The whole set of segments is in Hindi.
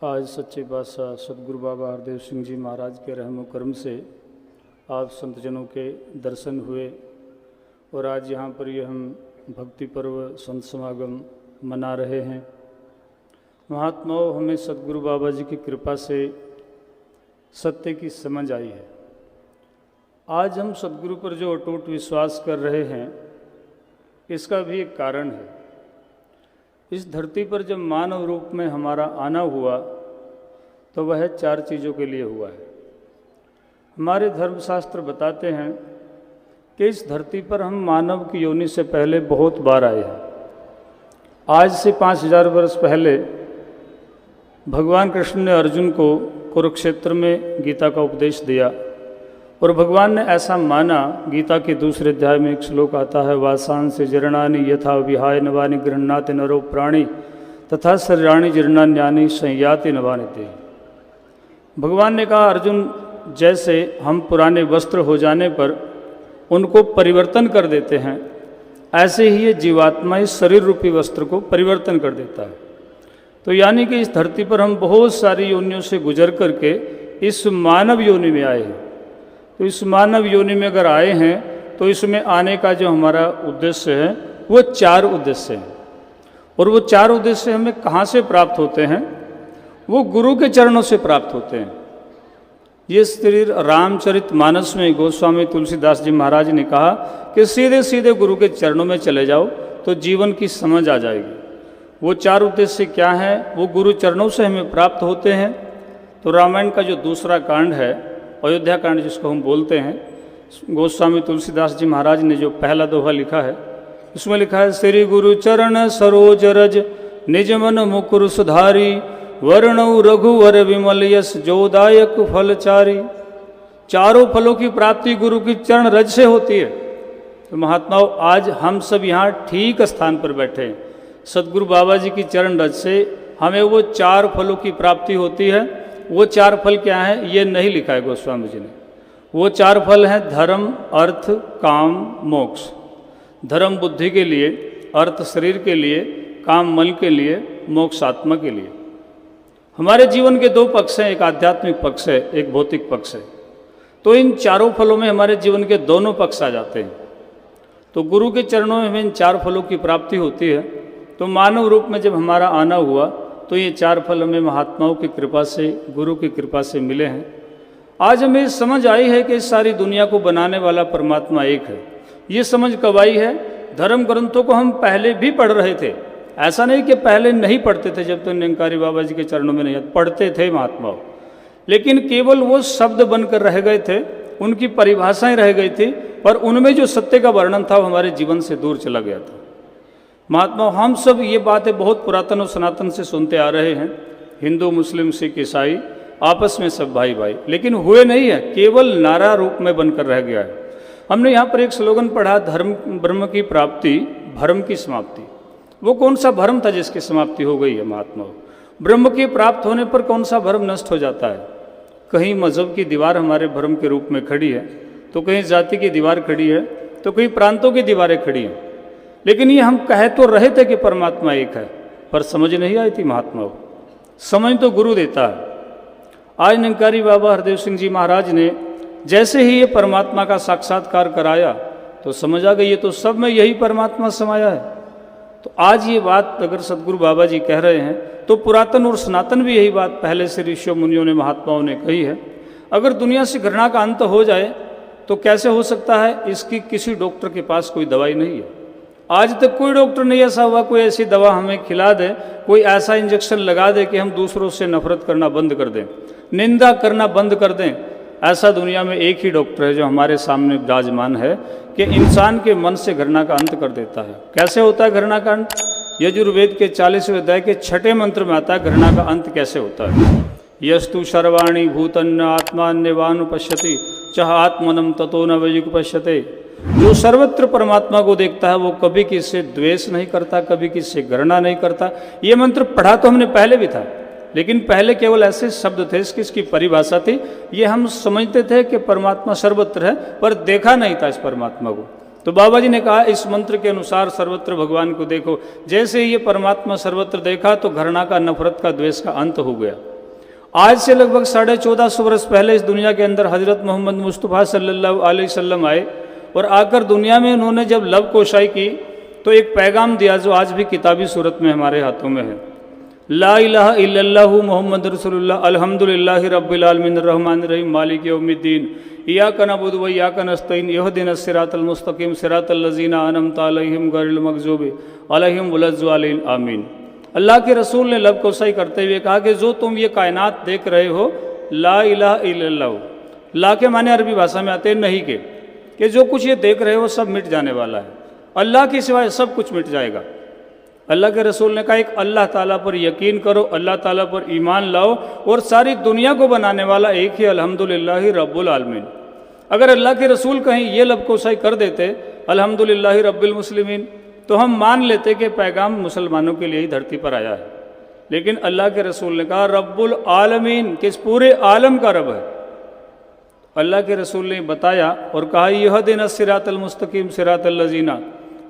आज सच्चे बादशाह सदगुरु बाबा हरदेव सिंह जी महाराज के रहम करम से आप संतजनों के दर्शन हुए और आज यहाँ पर ये हम भक्ति पर्व संत समागम मना रहे हैं। महात्माओं, हमें सदगुरु बाबा जी की कृपा से सत्य की समझ आई है। आज हम सदगुरु पर जो अटूट विश्वास कर रहे हैं, इसका भी एक कारण है। इस धरती पर जब मानव रूप में हमारा आना हुआ तो वह 4 चीज़ों के लिए हुआ है। हमारे धर्मशास्त्र बताते हैं कि इस धरती पर हम मानव की योनि से पहले बहुत बार आए हैं। आज से 5000 वर्ष पहले भगवान कृष्ण ने अर्जुन को कुरुक्षेत्र में गीता का उपदेश दिया और भगवान ने ऐसा माना। गीता के दूसरे अध्याय में एक श्लोक आता है, वासांसे जरणानि यथा विहाय नवानि गृह्णाति नरो प्राणी तथा शरीराणि जीर्णान्यानि संयाति नवानि ते। भगवान ने कहा, अर्जुन, जैसे हम पुराने वस्त्र हो जाने पर उनको परिवर्तन कर देते हैं, ऐसे ही ये जीवात्मा इस शरीर रूपी वस्त्र को परिवर्तन कर देता है। तो यानी कि इस धरती पर हम बहुत सारी योनियों से गुजर करके इस मानव योनि में आए हैं। तो इस मानव योनि में अगर आए हैं तो इसमें आने का जो हमारा उद्देश्य है वो 4 उद्देश्य हैं। और वो 4 उद्देश्य हमें कहाँ से प्राप्त होते हैं? वो गुरु के चरणों से प्राप्त होते हैं। ये श्री रामचरितमानस में गोस्वामी तुलसीदास जी महाराज ने कहा कि सीधे सीधे गुरु के चरणों में चले जाओ तो जीवन की समझ आ जाएगी। वो 4 उद्देश्य क्या हैं? वो गुरु चरणों से हमें प्राप्त होते हैं। तो रामायण का जो दूसरा कांड है, अयोध्या कांड जिसको हम बोलते हैं, गोस्वामी तुलसीदास जी महाराज ने जो पहला दोहा लिखा है, उसमें लिखा है, श्री गुरु चरण सरोज रज निज मन मुकुर सुधारी वर्णौ रघुवर विमल यश जोदायक फलचारी। 4 फलों की प्राप्ति गुरु की चरण रज से होती है। तो महात्माओं, आज हम सब यहाँ ठीक स्थान पर बैठे हैं। सदगुरु बाबा जी की चरण रज से हमें वो 4 फलों की प्राप्ति होती है। वो 4 फल क्या हैं? ये नहीं लिखा है गोस्वामी जी ने। वो 4 फल हैं धर्म, अर्थ, काम, मोक्ष। धर्म बुद्धि के लिए, अर्थ शरीर के लिए, काम मन के लिए, मोक्ष आत्मा के लिए। हमारे जीवन के 2 पक्ष हैं, एक आध्यात्मिक पक्ष है, एक भौतिक पक्ष है। तो इन 4 फलों में हमारे जीवन के दोनों पक्ष आ जाते हैं। तो गुरु के चरणों में हमें इन 4 फलों की प्राप्ति होती है। तो मानव रूप में जब हमारा आना हुआ तो ये 4 फल हमें महात्माओं की कृपा से, गुरु की कृपा से मिले हैं। आज हमें समझ आई है कि इस सारी दुनिया को बनाने वाला परमात्मा एक है। ये समझ कब आई है? धर्म ग्रंथों को हम पहले भी पढ़ रहे थे। ऐसा नहीं कि पहले नहीं पढ़ते थे, जब तक निरंकारी बाबा जी के चरणों में नहीं पढ़ते थे महात्माओं, लेकिन केवल वो शब्द बनकर रह गए थे, उनकी परिभाषाएं रह गई थी, पर उनमें जो सत्य का वर्णन था वो हमारे जीवन से दूर चला गया था। महात्मा, हम सब ये बातें बहुत पुरातन और सनातन से सुनते आ रहे हैं। हिंदू, मुस्लिम, सिख, ईसाई आपस में सब भाई भाई, लेकिन हुए नहीं है, केवल नारा रूप में बनकर रह गया है। हमने यहाँ पर एक स्लोगन पढ़ा, धर्म ब्रह्म की प्राप्ति, भरम की समाप्ति। वो कौन सा भरम था जिसकी समाप्ति हो गई है महात्मा? ब्रह्म के प्राप्त होने पर कौन सा भरम नष्ट हो जाता है? कहीं मजहब की दीवार हमारे भरम के रूप में खड़ी है, तो कहीं जाति की दीवार खड़ी है, तो कहीं प्रांतों की दीवारें खड़ी हैं। लेकिन ये हम कह तो रहे थे कि परमात्मा एक है, पर समझ नहीं आई थी महात्माओं। समझ तो गुरु देता है। आज निरंकारी बाबा हरदेव सिंह जी महाराज ने जैसे ही ये परमात्मा का साक्षात्कार कराया तो समझ आ गई, ये तो सब में यही परमात्मा समाया है। तो आज ये बात अगर सदगुरु बाबा जी कह रहे हैं तो पुरातन और सनातन भी यही बात पहले से ऋषियों मुनियों ने, महात्माओं ने कही है। अगर दुनिया से घृणा का अंत हो जाए तो कैसे हो सकता है? इसकी किसी डॉक्टर के पास कोई दवाई नहीं है। आज तक कोई डॉक्टर नहीं ऐसा हुआ कोई ऐसी दवा हमें खिला दे, कोई ऐसा इंजेक्शन लगा दे कि हम दूसरों से नफरत करना बंद कर दें, निंदा करना बंद कर दें। ऐसा दुनिया में एक ही डॉक्टर है जो हमारे सामने विराजमान है कि इंसान के मन से घृणा का अंत कर देता है। कैसे होता है घृणा का अंत? यजुर्वेद के 40वें अध्याय के 6ठे मंत्र में आता है घृणा का अंत कैसे होता है। यस्तु सर्वाणि भूतन्न आत्मान्यवानुपश्यति चह आत्मनम ततो न वयुपश्यते। जो सर्वत्र परमात्मा को देखता है वो कभी किसी से द्वेष नहीं करता, कभी किसी से घृणा नहीं करता। ये मंत्र पढ़ा तो हमने पहले भी था, लेकिन पहले केवल ऐसे शब्द थे, इसकी परिभाषा थी। ये हम समझते थे कि परमात्मा सर्वत्र है, पर देखा नहीं था इस परमात्मा को। तो बाबा जी ने कहा इस मंत्र के अनुसार सर्वत्र भगवान को देखो। जैसे ही ये परमात्मा सर्वत्र देखा तो घृणा का, नफरत का, द्वेष का अंत हो गया। आज से लगभग 1450 वर्ष पहले इस दुनिया के अंदर हजरत मोहम्मद मुस्तफ़ा सल्लल्लाहु अलैहि वसल्लम आए और आकर दुनिया में उन्होंने जब लव कोशाई की तो एक पैगाम दिया जो आज भी किताबी सूरत में हमारे हाथों में है। ला इलाहा इल्लल्लाहु मुहम्मद रसूलुल्लाह अल्हम्दुलिल्लाहि रब्बिल आलमीन अर्रहमानिर रहीम मालिक यौमिद्दीन इय्याका नअबुदु व इय्याका नस्तईन इहदिनस सिरातल मुस्तकीम सिरातल लज़ीना अनअमता अलैहिम गैरिल मग़ज़ूबि अलैहिम वलद्दालिन आमीन। अल्लाह के रसूल ने लब कोसाई करते हुए कहा कि जो तुम ये कायनात देख रहे हो, ला इलाहा इल्लल्लाह, ला के माने अरबी भाषा में आते हैं नहीं के, कि जो कुछ ये देख रहे हो सब मिट जाने वाला है, अल्लाह के सिवाय सब कुछ मिट जाएगा। अल्लाह के रसूल ने कहा एक अल्लाह ताला पर यकीन करो, अल्लाह ताला पर ईमान लाओ और सारी दुनिया को बनाने वाला एक ही अल्हम्दुलिल्लाहि रब्बुल आलमीन। अगर अल्लाह के रसूल कहीं ये लब कोसाई कर देते अल्हम्दुलिल्लाहि रब्बिल मुस्लिमीन तो हम मान लेते कि पैगाम मुसलमानों के लिए ही धरती पर आया है। लेकिन अल्लाह के रसूल ने कहा रब्बुल आलमीन, कि इस पूरे आलम का रब है। अल्लाह के रसूल ने बताया और कहा यहदिनस सिरातल मुस्तकीम सिरातल लज़ीना,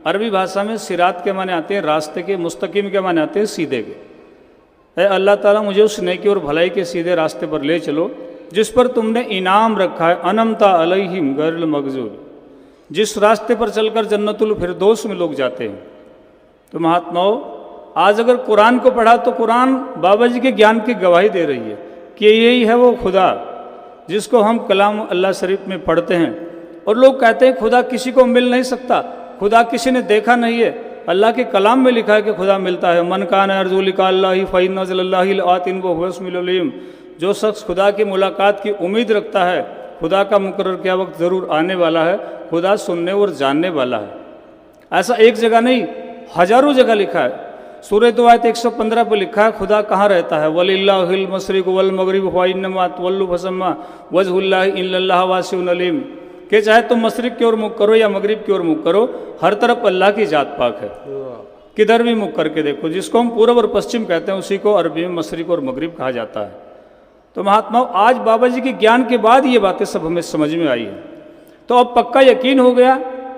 अरबी भाषा में सिरात के माने आते हैं रास्ते के, मुस्तकीम के माने आते हैं सीधे के। अल्लाह ताला मुझे उस नेकी और भलाई के सीधे रास्ते पर ले चलो जिस पर तुमने इनाम रखा है, अनमता अलैहिम गैरिल मग़ज़ूब, जिस रास्ते पर चलकर जन्नतुल फिरदौस में लोग जाते हैं। तो महात्माओं, आज अगर कुरान को पढ़ा तो कुरान बाबा जी के ज्ञान की गवाही दे रही है कि यही है वो खुदा जिसको हम कलाम अल्लाह शरीफ में पढ़ते हैं। और लोग कहते हैं खुदा किसी को मिल नहीं सकता, खुदा किसी ने देखा नहीं है। अल्लाह के कलाम में लिखा है कि खुदा मिलता है। मन कान अर्जु लिका अल्लाह फ़इन्न ज़ल्लल्लाहु आतिन वो हुवस्मिल अलीम, जो शख्स खुदा की मुलाकात की उम्मीद रखता है, खुदा का मुकर्रर क्या वक्त ज़रूर आने वाला है, खुदा सुनने और जानने वाला है। ऐसा एक जगह नहीं, हजारों जगह लिखा है। सूरह दो आयत 115 पर लिखा है खुदा कहाँ रहता है, वलिल्लाहिल मशरिक़ वल मग़रिब व इन्नमा तुवल्लु फसम्मा वजहुल्लाहि इन्नल्लाह वासिउन अलीम, कि चाहे तुम मशरिक़ की ओर मुख करो या मगरिब की ओर मुख करो, हर तरफ अल्लाह की जात पाक है। किधर भी मुख करके देखो, जिसको हम पूर्व और पश्चिम कहते हैं उसी को अरबी में मशरिक़ और मगरिब कहा जाता है। तो महात्माओं, आज बाबा जी के ज्ञान के बाद ये बातें सब हमें समझ में आई है। तो अब पक्का यकीन हो गया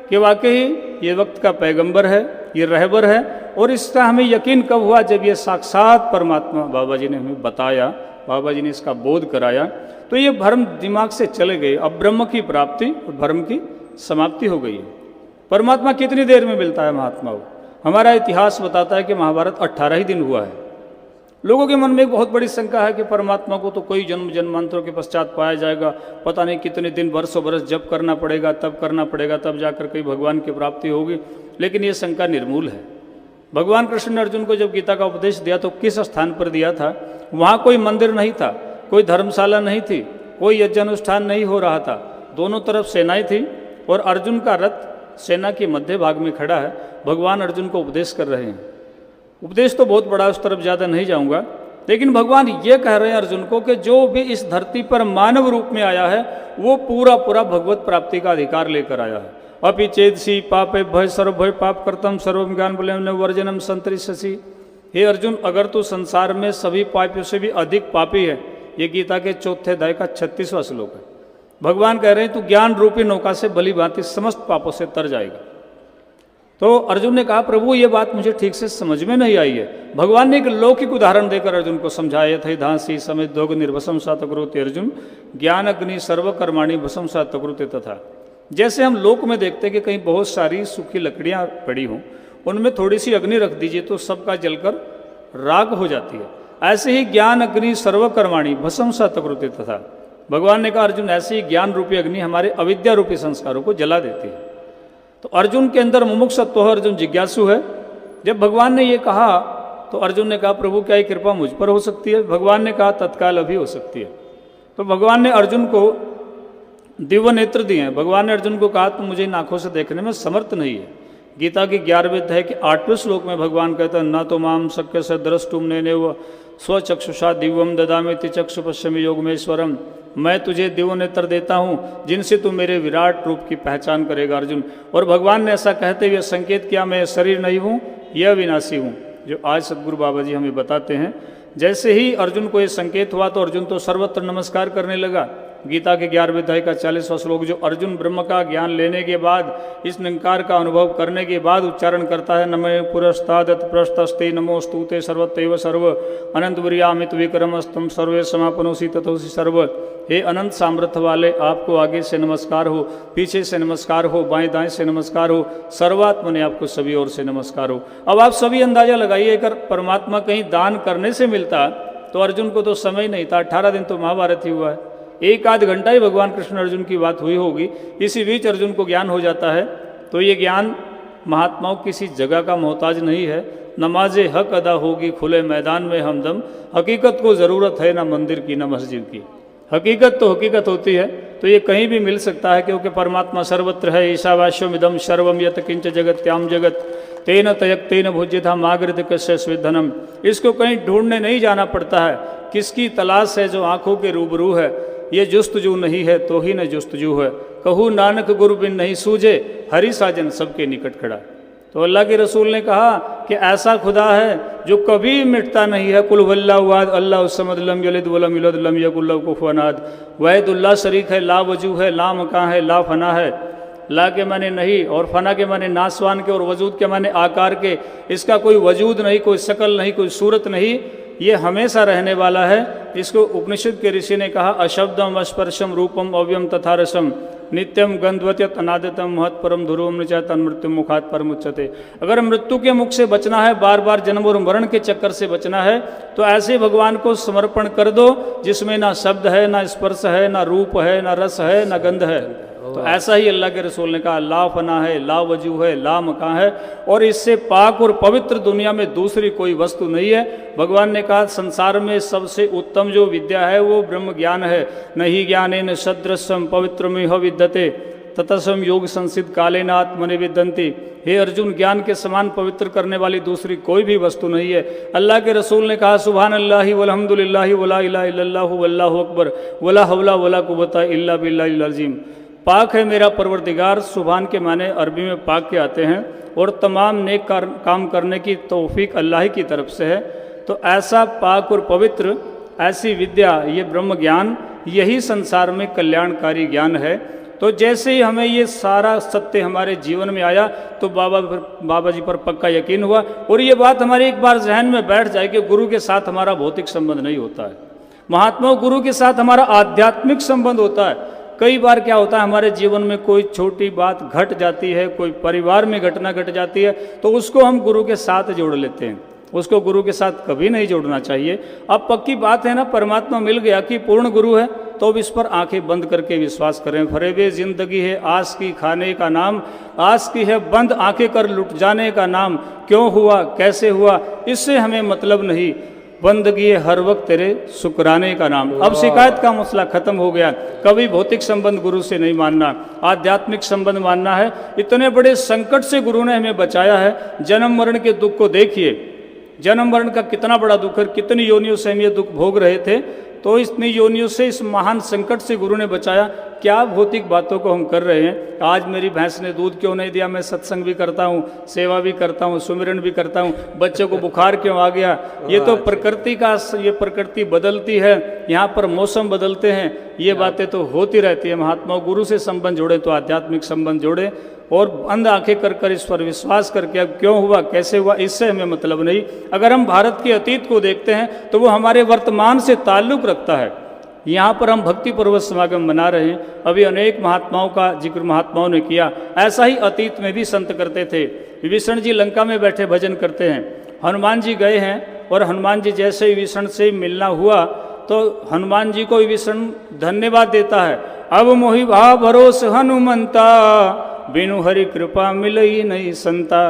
कि वाकई ये वक्त का पैगंबर है, ये रहबर है। और इसका हमें यकीन कब हुआ, जब ये साक्षात परमात्मा बाबा जी ने हमें बताया, बाबा जी ने इसका बोध कराया, तो ये भ्रम दिमाग से चले गए। अब ब्रह्म की प्राप्ति और भ्रम की समाप्ति हो गई है। परमात्मा कितनी देर में मिलता है महात्माओं? हमारा इतिहास बताता है कि महाभारत 18 ही दिन हुआ है। लोगों के मन में एक बहुत बड़ी शंका है कि परमात्मा को तो कोई जन्म जन्मांतरों के पश्चात पाया जाएगा, पता नहीं कितने दिन वर्षों बरस जप करना पड़ेगा, तब करना पड़ेगा, तब जाकर कहीं भगवान की प्राप्ति होगी। लेकिन ये शंका निर्मूल है। भगवान कृष्ण ने अर्जुन को जब गीता का उपदेश दिया तो किस स्थान पर दिया था? वहाँ कोई मंदिर नहीं था, कोई धर्मशाला नहीं थी, कोई यज्ञ अनुष्ठान नहीं हो रहा था। दोनों तरफ सेनाएं थी और अर्जुन का रथ सेना के मध्य भाग में खड़ा है। भगवान अर्जुन को उपदेश कर रहे हैं। उपदेश तो बहुत बड़ा, उस तरफ ज़्यादा नहीं जाऊंगा, लेकिन भगवान ये कह रहे हैं अर्जुन को कि जो भी इस धरती पर मानव रूप में आया है वो पूरा पूरा भगवत प्राप्ति का अधिकार लेकर आया है। अपि चेदसी पापे भय सर्वभय पाप कर्तम सर्वम ज्ञान बलम वर्जनम संतरिष्यसि। हे अर्जुन, अगर तू संसार में सभी पापियों से भी अधिक पापी है, ये गीता के 4th अध्याय का 36वां श्लोक है। भगवान कह रहे हैं तू ज्ञान रूपी नौका से भली भांति समस्त पापों से तर जाएगा। तो अर्जुन ने कहा प्रभु ये बात मुझे ठीक से समझ में नहीं आई है। भगवान ने एक लौकिक उदाहरण देकर अर्जुन को समझाया थे। धांसी समेत दोग निर्भसम सा तकुरुते अर्जुन ज्ञान अग्नि सर्वकर्माणी भसम सा तकुरुते तथा। जैसे हम लोक में देखते हैं कि कहीं बहुत सारी सूखी लकड़ियां पड़ी हों, उनमें थोड़ी सी अग्नि रख दीजिए तो सबका जलकर राख हो जाती है। ऐसे ही ज्ञान अग्नि सर्वकर्माणी भसम सा तकुरुते तथा। भगवान ने कहा अर्जुन ऐसे ही ज्ञान रूपी अग्नि हमारे अविद्या रूपी संस्कारों को जला देती है। तो अर्जुन के अंदर मुमुक्षुत्व है, अर्जुन जिज्ञासु है। जब भगवान ने ये कहा तो अर्जुन ने कहा प्रभु क्या ये कृपा मुझ पर हो सकती है? भगवान ने कहा तत्काल अभी हो सकती है। तो भगवान ने अर्जुन को दिव्य नेत्र दिए हैं। भगवान ने अर्जुन को कहा तुम मुझे इन आंखों से देखने में समर्थ नहीं है। गीता की 11वें अध्याय के 8वें श्लोक में भगवान कहते हैं न तो माम शक्य से द्रष्टुम नैने व स्वचक्षुषा दिव्यम ददामिति चक्षु पश्चिमी योगमेश्वरम। मैं तुझे दिव्य नेत्र देता हूँ जिनसे तू मेरे विराट रूप की पहचान करेगा अर्जुन। और भगवान ने ऐसा कहते हुए संकेत किया मैं शरीर नहीं हूँ, यह विनाशी हूँ, जो आज सदगुरु बाबा जी हमें बताते हैं। जैसे ही अर्जुन को ये संकेत हुआ तो अर्जुन तो सर्वत्र नमस्कार करने लगा। गीता के 11वें अध्याय का 40वां श्लोक, जो अर्जुन ब्रह्म का ज्ञान लेने के बाद, इस निंकार का अनुभव करने के बाद उच्चारण करता है, नमे पुरस्तादत प्रस्तस्ते नमोस्तुते सर्वतैव सर्व अनंत विर्यामित विक्रमस्तम सर्वे समापनोसी तथोसी सर्व। हे अनंत सामर्थ्य वाले, आपको आगे से नमस्कार हो, पीछे से नमस्कार हो, बाएं दाएं से नमस्कार हो, सर्वात्मा ने आपको सभी ओर से नमस्कार हो। अब आप सभी अंदाजा लगाइए, अगर परमात्मा कहीं दान करने से मिलता तो अर्जुन को तो समय नहीं था, 18 दिन तो महाभारत ही हुआ है, एक आध घंटा ही भगवान कृष्ण अर्जुन की बात हुई होगी, इसी बीच अर्जुन को ज्ञान हो जाता है। तो ये ज्ञान महात्माओं किसी जगह का मोहताज नहीं है। नमाज हक अदा होगी खुले मैदान में हमदम, हकीकत को ज़रूरत है ना मंदिर की ना मस्जिद की। हकीकत तो हकीकत होती है, तो ये कहीं भी मिल सकता है, क्योंकि परमात्मा सर्वत्र है। ईशावास्यमिदं सर्वम यत किंच जगत्याम जगत तेन तयक तेन भुज्यथा मागृत कस्य स्विधनम। इसको कहीं ढूंढने नहीं जाना पड़ता है। किसकी तलाश है? जो आंखों के रूबरू है। ये जुस्तजू नहीं है तो ही न जुस्तजू है, कहूँ नानक गुरु बिन नहीं सूझे, हरि साजन सबके निकट खड़ा। तो अल्लाह के रसूल ने कहा कि ऐसा खुदा है जो कभी मिटता नहीं है। कुल वल्लाहु अहद अल्लाहु समद लम यलिद वलम यूलद लम यकुल लहू कुफुवन अहद। वहीदुल्लाह शरीक है, ला वजू है, ला मकान है, ला फना है। ला के माने नहीं और फना के माने नासवान के और वजूद के माने आकार के। इसका कोई वजूद नहीं, कोई शकल नहीं, कोई सूरत नहीं, ये हमेशा रहने वाला है। इसको उपनिषद के ऋषि ने कहा अशब्दम अस्पर्शम रूपम अव्यम तथा रसम नित्यम गंधवत्यत अनादितम महत परम ध्रुवम निचातन मृत्यु मुखात परम उच्चते। अगर मृत्यु के मुख से बचना है, बार बार जन्म और मरण के चक्कर से बचना है, तो ऐसे भगवान को समर्पण कर दो जिसमें ना शब्द है, ना स्पर्श है, ना रूप है, ना रस है, ना गंध है। तो ऐसा ही अल्लाह के रसूल ने कहा ला फना है, ला वजू है, ला मकान है, और इससे पाक और पवित्र दुनिया में दूसरी कोई वस्तु नहीं है। भगवान ने कहा संसार में सबसे उत्तम जो विद्या है वो ब्रह्म ज्ञान है। नहीं ज्ञानेन सदृशम पवित्रमिह विद्यते ततसम योग संसिद्ध कालेन आत्मनि विद्यन्ति। हे अर्जुन, ज्ञान के समान पवित्र करने वाली दूसरी कोई भी वस्तु नहीं है। अल्लाह के रसूल ने कहा सुभान अल्लाहि वल्हम्दुलिल्लाहि वला इलाहा इल्लल्लाहु वल्लाहु अकबर वला हौला वला कुव्वता इल्ला बिल्लाहिल अज़ीम। पाक है मेरा परवरदिगार, सुभान के माने अरबी में पाक के आते हैं, और तमाम नेक काम करने की तौफीक अल्लाह की तरफ से है। तो ऐसा पाक और पवित्र, ऐसी विद्या, ये ब्रह्म ज्ञान, यही संसार में कल्याणकारी ज्ञान है। तो जैसे ही हमें ये सारा सत्य हमारे जीवन में आया तो बाबा जी पर पक्का यकीन हुआ, और ये बात हमारे एक बार जहन में बैठ जाए कि गुरु के साथ हमारा भौतिक संबंध नहीं होता है, महात्मा गुरु के साथ हमारा आध्यात्मिक संबंध होता है। कई बार क्या होता है हमारे जीवन में कोई छोटी बात घट जाती है, कोई परिवार में घटना घट जाती है, तो उसको हम गुरु के साथ जोड़ लेते हैं। उसको गुरु के साथ कभी नहीं जोड़ना चाहिए। अब पक्की बात है ना, परमात्मा मिल गया कि पूर्ण गुरु है, तो अब इस पर आंखें बंद करके विश्वास करें। फरेबे जिंदगी है आस की खाने का नाम, आस की है बंद आंखें कर लुट जाने का नाम। क्यों हुआ, कैसे हुआ, इससे हमें मतलब नहीं, बंदगी है हर वक्त तेरे शुक्राने का नाम। अब शिकायत का मसला खत्म हो गया। कभी भौतिक संबंध गुरु से नहीं मानना, आध्यात्मिक संबंध मानना है। इतने बड़े संकट से गुरु ने हमें बचाया है। जन्म मरण के दुख को देखिए, जन्म मरण का कितना बड़ा दुख है, कितनी योनियों से हम ये दुख भोग रहे थे, तो इतनी योनियों से, इस महान संकट से गुरु ने बचाया। क्या भौतिक बातों को हम कर रहे हैं। आज मेरी भैंस ने दूध क्यों नहीं दिया, मैं सत्संग भी करता हूँ, सेवा भी करता हूँ, सुमिरन भी करता हूँ, बच्चे को बुखार क्यों आ गया, ये तो प्रकृति का, ये प्रकृति बदलती है, यहाँ पर मौसम बदलते हैं, ये बातें तो होती रहती है। महात्माओं गुरु से संबंध जोड़े तो आध्यात्मिक संबंध जोड़े, और अंध आंखें कर इस पर विश्वास करके अब क्यों हुआ कैसे हुआ इससे हमें मतलब नहीं। अगर हम भारत के अतीत को देखते हैं तो वो हमारे वर्तमान से ताल्लुक़ रखता है। यहाँ पर हम भक्ति पर्वत समागम मना रहे हैं, अभी अनेक महात्माओं का जिक्र महात्माओं ने किया। ऐसा ही अतीत में भी संत करते थे। विभीषण जी लंका में बैठे भजन करते हैं, हनुमान जी गए हैं, और हनुमान जी जैसे विभीषण से मिलना हुआ तो हनुमान जी को विभीषण धन्यवाद देता है। अब मोहि भाव भरोस हनुमंता, बिनु हरि कृपा मिलई नहीं संता।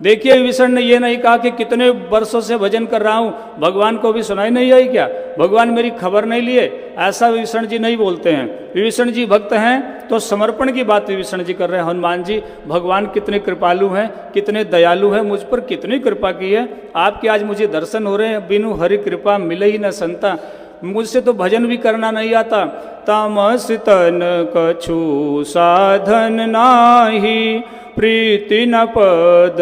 देखिए विभीषण ने ये नहीं कहा कि कितने वर्षों से भजन कर रहा हूँ, भगवान को भी सुनाई नहीं आई क्या, भगवान मेरी खबर नहीं लिए, ऐसा विभीषण जी नहीं बोलते हैं। विभीषण जी भक्त हैं तो समर्पण की बात विभीषण जी कर रहे हैं। हनुमान जी, भगवान कितने कृपालु हैं, कितने दयालु हैं, मुझ पर कितनी कृपा की है, आपके आज मुझे दर्शन हो रहे हैं। बिनु हरि कृपा मिले ही न संता, मुझसे तो भजन भी करना नहीं आता। तामस तन कछु साधन नाही, प्रीति न पद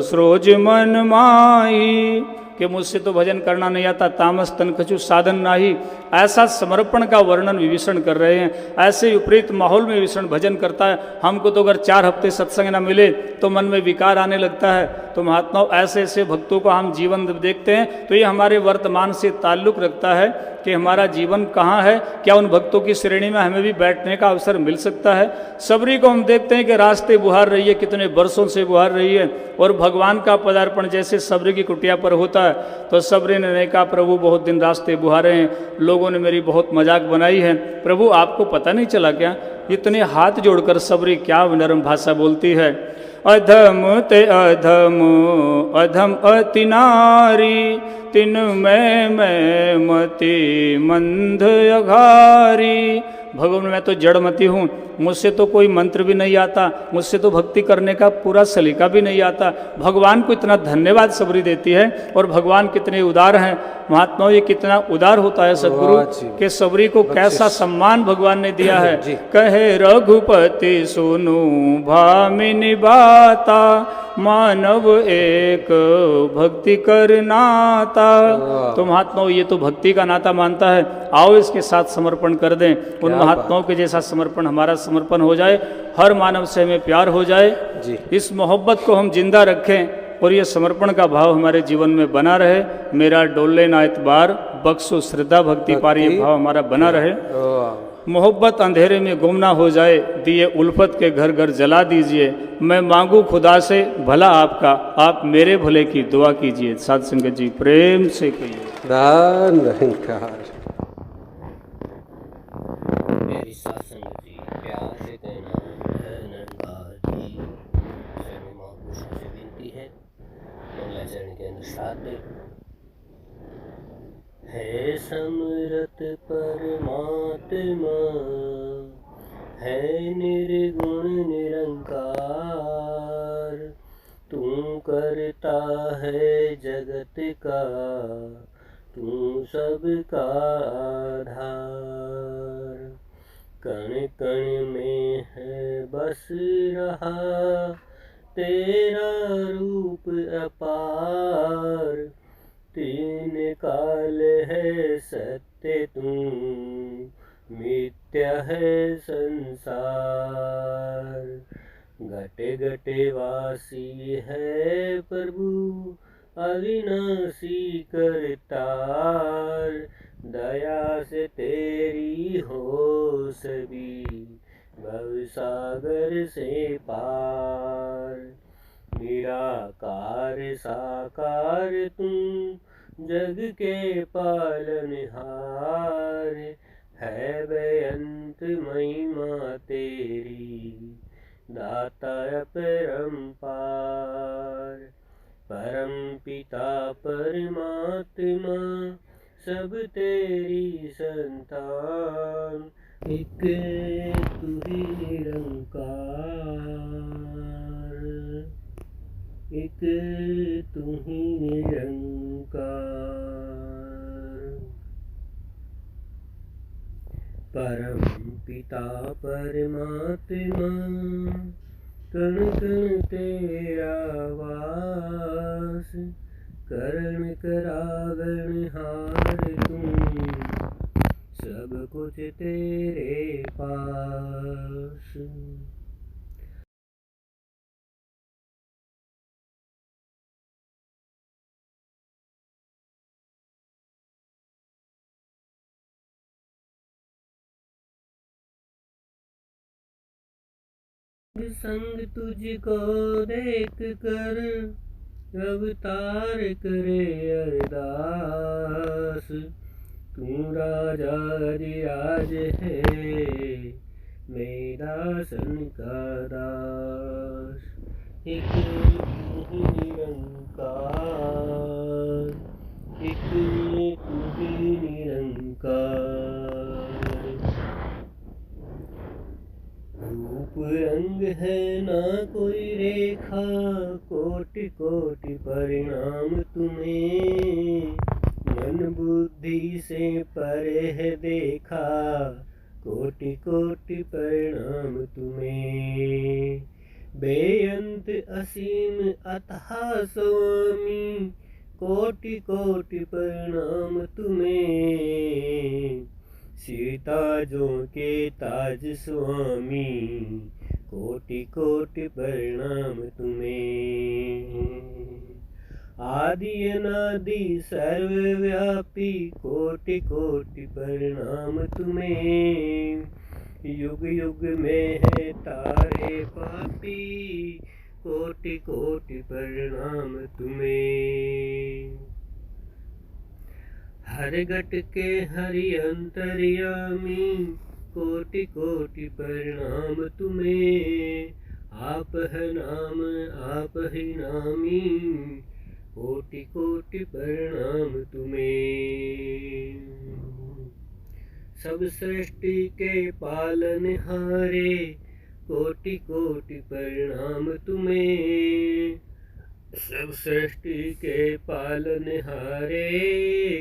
सरोज मन माही। कि मुझसे तो भजन करना नहीं आता, तामस तन कछु साधन नाही, ऐसा समर्पण का वर्णन विभीषण कर रहे हैं। ऐसे विपरीत माहौल में विभीषण भजन करता है। हमको तो अगर 4 हफ्ते सत्संग ना मिले तो मन में विकार आने लगता है। तो महात्माओं, ऐसे ऐसे भक्तों को हम जीवन देखते हैं तो ये हमारे वर्तमान से ताल्लुक रखता है कि हमारा जीवन कहाँ है, क्या उन भक्तों की श्रेणी में हमें भी बैठने का अवसर मिल सकता है। सबरी को हम देखते हैं कि रास्ते बुहार रही है, कितने वर्षों से बुहार रही है, और भगवान का पदार्पण जैसे सबरी की कुटिया पर होता है तो सबरी ने कहा, प्रभु बहुत दिन रास्ते बुहारे हैं, लोगों ने मेरी बहुत मजाक बनाई है, प्रभु आपको पता नहीं चला क्या? इतने हाथ जोड़कर सबरी क्या नरम भाषा बोलती है, अधम ते अधम अधम अति नारी, तिन मैं मति मंद अघारी। भगवान मैं तो जड़मती हूँ, मुझसे तो कोई मंत्र भी नहीं आता, मुझसे तो भक्ति करने का पूरा सलीका भी नहीं आता। भगवान को इतना धन्यवाद सबरी देती है, और भगवान कितने उदार हैं। महात्माओं, ये कितना उदार होता है सदगुरु के सबरी को कैसा सम्मान भगवान ने दिया है। कहे रघुपति सुनु भामिनी बाता, मानव एक भक्ति कर नाता। तो महात्माओं, ये तो भक्ति का नाता मानता है, आओ इसके साथ समर्पण कर दें। उन महात्माओं के जैसा समर्पण हमारा समर्पण हो जाए, हर मानव से हमें प्यार हो जाए जी। इस मोहब्बत को हम जिंदा रखें और ये समर्पण का भाव हमारे जीवन में बना रहे। मेरा डोले ना इतबार, बख्शो श्रद्धा भक्ति पार, ये भाव हमारा बना रहे। मोहब्बत अंधेरे में गुम ना हो जाए, दिए उल्फत के घर घर जला दीजिए। मैं मांगू खुदा से भला आपका, आप मेरे भले की दुआ कीजिए। साध संगत जी प्रेम से कहिए धन्यवाद। मेरी साध संगत जी प्यार से कहना धन्यवाद जी। शरण महापुरुषों से विनती है, मंगला चरण के अंदर साथ दे। है समरत परमात्मा, है निर्गुण निरंकार, तू करता है जगत का, तू सबका आधार। कण कण में है बस रहा तेरा रूप अपार, तीन काल है सत्य तू, मिथ्या है संसार। घटे घटे वासी है प्रभु, अविनाशी करतार। दया से तेरी हो सभी, भवसागर से पार। निराकार साकार तू, जग के पालनहार। है बेअंत महिमा तेरी, दाता अपरंपार। परम पिता परमात्मा, सब तेरी संतान। एक तू ही निरंकार, एक तू ही निरंकार। परम पिता परमात्मा, कण कण तेरा वास। करण करावण हार तू, सब कुछ तेरे पास। संग तुझको देख कर, अवतार करे अरदास। तू राजा अधिराज है, मैं दासन का दास। एक तू ही निरंकार, एक तू ही निरंकार। रूप रंग है ना कोई रेखा, कोटि कोटि परिणाम तुम्हें। मन बुद्धि से परे है देखा, कोटि कोटि परिणाम तुम्हें। बेअंत असीम अथाह स्वामी, कोटि कोटि प्रणाम तुम्हें, सीताजों के ताज स्वामी, कोटि कोटि प्रणाम तुम्हें। आदि अनादि सर्वव्यापी, कोटि कोटि प्रणाम तुम्हें। युग युग में है तारे पापी, कोटि कोटि प्रणाम तुम्हें। हर घट के हरि अंतर्यामी, कोटि कोटि प्रणाम तुम्हें। आप है नाम आप ही नामी, कोटि कोटि प्रणाम तुम्हें। सब सृष्टि के पालनहारे, कोटि कोटि प्रणाम तुम्हें। सब सृष्टि के पालनहारे,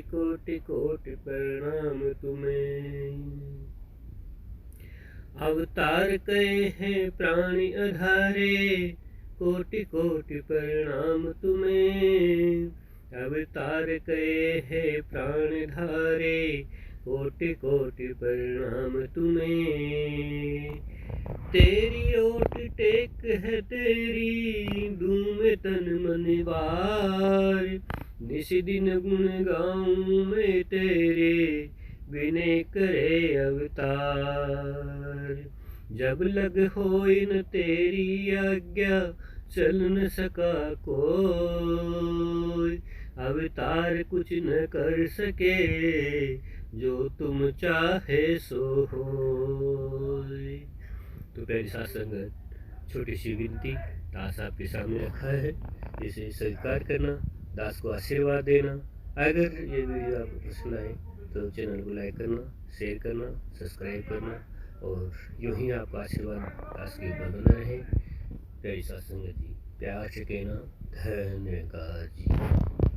कोटि कोटि प्रणाम तुम्हें। अवतार कहे हैं प्राणी अधारे, कोटि कोटि प्रणाम तुम्हें। अवतार कहे हैं प्राण धारे, कोटि कोटि प्रणाम तुम्हें। तेरी ओट टेक है तेरी, दूं में तन मन वार। निस दिन गुण गाऊं मैं तेरे, विनय करे अवतार। जब लग होई न तेरी आज्ञा, चल न सका कोई। अवतार कुछ न कर सके, जो तुम चाहे सो होय। तो प्यारी साथ संगत, छोटी सी विनती दास आपके सामने रखा है, इसे स्वीकार करना, दास को आशीर्वाद देना। अगर ये वीडियो आपको पसंद आए तो चैनल को लाइक करना, शेयर करना, सब्सक्राइब करना, और यूं ही आपका आशीर्वाद दास के ऊपर बना रहे। प्यारी साथ संगत जी, प्यार से कहना धन्यवाद जी।